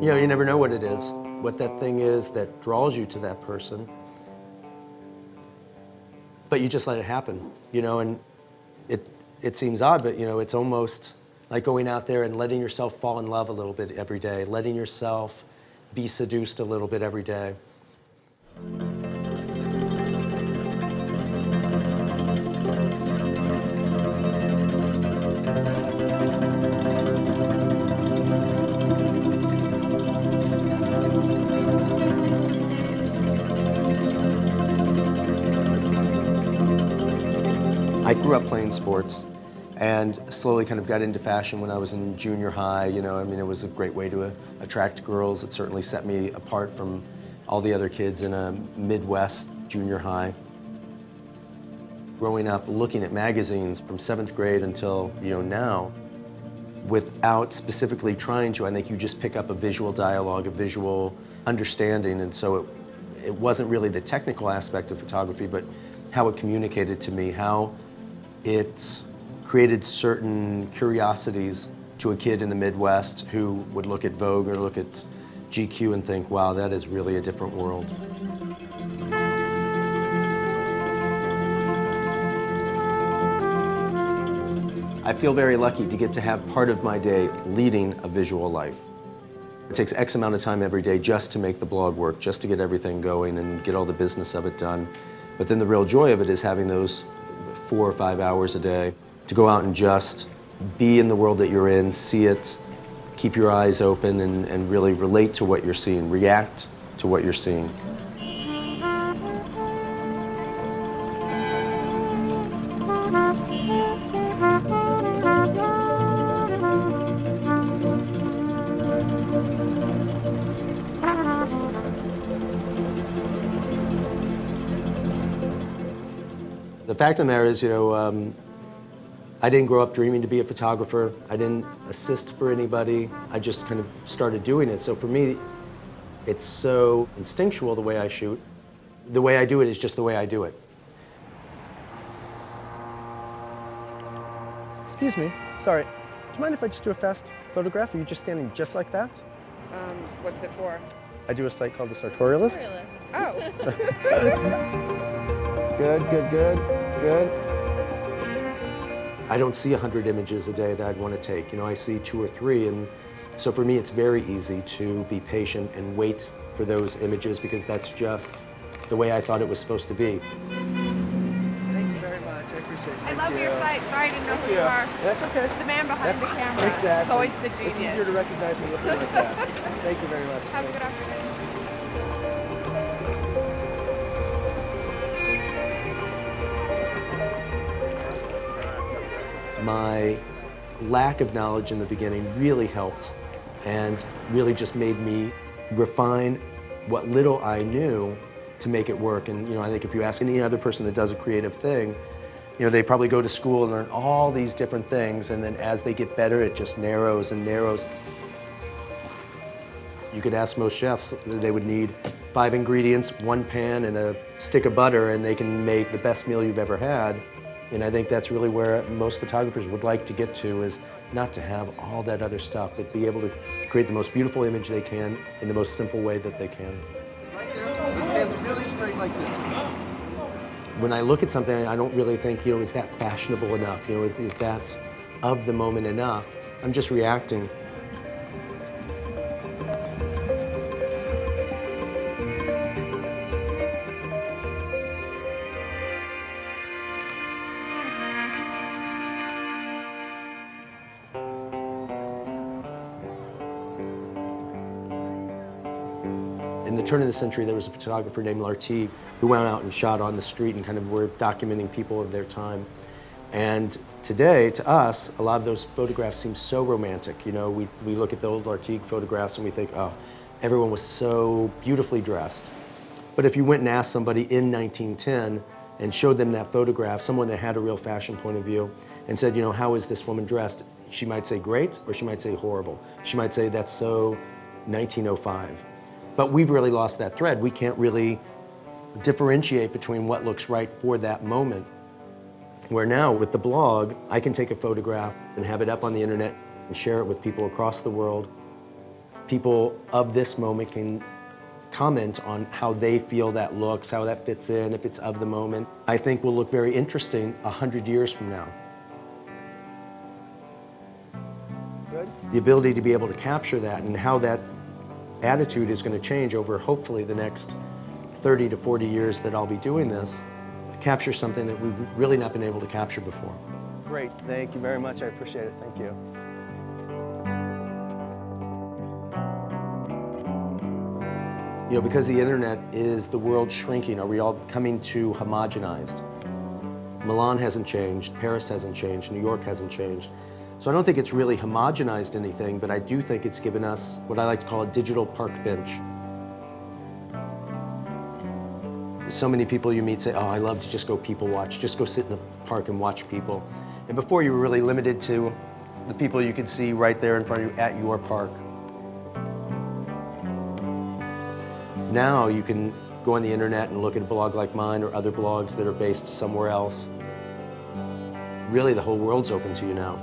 You know, you never know what it is, what that thing is that draws you to that person. But you just let it happen, you know, and it seems odd, but you know, it's almost like going out there and letting yourself fall in love a little bit every day, letting yourself be seduced a little bit every day. I grew up playing sports and slowly kind of got into fashion when I was in junior high. You know, I mean, it was a great way to attract girls. It certainly set me apart from all the other kids in a Midwest junior high. Growing up looking at magazines from 7th grade until, you know, now, without specifically trying to, I think you just pick up a visual dialogue, a visual understanding, and so it wasn't really the technical aspect of photography, but how it communicated to me, how it created certain curiosities to a kid in the Midwest who would look at Vogue or look at GQ and think, wow, that is really a different world. I feel very lucky to get to have part of my day leading a visual life. It takes X amount of time every day just to make the blog work, just to get everything going and get all the business of it done. But then the real joy of it is having those 4 or 5 hours a day to go out and just be in the world that you're in, see it, keep your eyes open, and really relate to what you're seeing, react to what you're seeing. The fact of the matter is, you know, I didn't grow up dreaming to be a photographer. I didn't assist for anybody. I just kind of started doing it. So for me, it's so instinctual the way I shoot. The way I do it is just the way I do it. Excuse me, sorry. Do you mind if I just do a fast photograph? Are you just standing just like that? What's it for? I do a site called the Sartorialist. Oh. Good, good, good, good. I don't see 100 images a day that I'd want to take. You know, I see 2 or 3, and so for me it's very easy to be patient and wait for those images because that's just the way I thought it was supposed to be. Thank you very much. I appreciate it. I love your site. Sorry, I didn't know who you are. That's okay. It's the man behind the camera. Exactly. It's always the genius. It's easier to recognize me looking like that. Thank you very much. Have a good afternoon. My lack of knowledge in the beginning really helped and really just made me refine what little I knew to make it work. And you know, I think if you ask any other person that does a creative thing, you know, they probably go to school and learn all these different things, and then as they get better, it just narrows and narrows. You could ask most chefs, they would need 5 ingredients, 1 pan, and a stick of butter, and they can make the best meal you've ever had. And I think that's really where most photographers would like to get to, is not to have all that other stuff, but be able to create the most beautiful image they can in the most simple way that they can. Right there, stand really straight like this. When I look at something, I don't really think, you know, is that fashionable enough? You know, is that of the moment enough? I'm just reacting. In the turn of the century, there was a photographer named Lartigue who went out and shot on the street and kind of were documenting people of their time. And today, to us, a lot of those photographs seem so romantic. You know, we look at the old Lartigue photographs and we think, oh, everyone was so beautifully dressed. But if you went and asked somebody in 1910 and showed them that photograph, someone that had a real fashion point of view, and said, you know, how is this woman dressed? She might say great, or she might say horrible. She might say that's so 1905. But we've really lost that thread. We can't really differentiate between what looks right for that moment. Where now, with the blog, I can take a photograph and have it up on the internet and share it with people across the world. people of this moment can comment on how they feel that looks, how that fits in, if it's of the moment. I think will look very interesting 100 years from now. Good. The ability to be able to capture that and how that attitude is going to change over hopefully the next 30 to 40 years that I'll be doing this, capture something that we've really not been able to capture before. Great. Thank you very much. I appreciate it. Thank you. You know, because the internet is the world shrinking, are we all becoming too homogenized? Milan hasn't changed, Paris hasn't changed, New York hasn't changed. So I don't think it's really homogenized anything, but I do think it's given us what I like to call a digital park bench. So many people you meet say, oh, I love to just go people watch, just go sit in the park and watch people. And before you were really limited to the people you could see right there in front of you at your park. Now you can go on the internet and look at a blog like mine or other blogs that are based somewhere else. Really, the whole world's open to you now.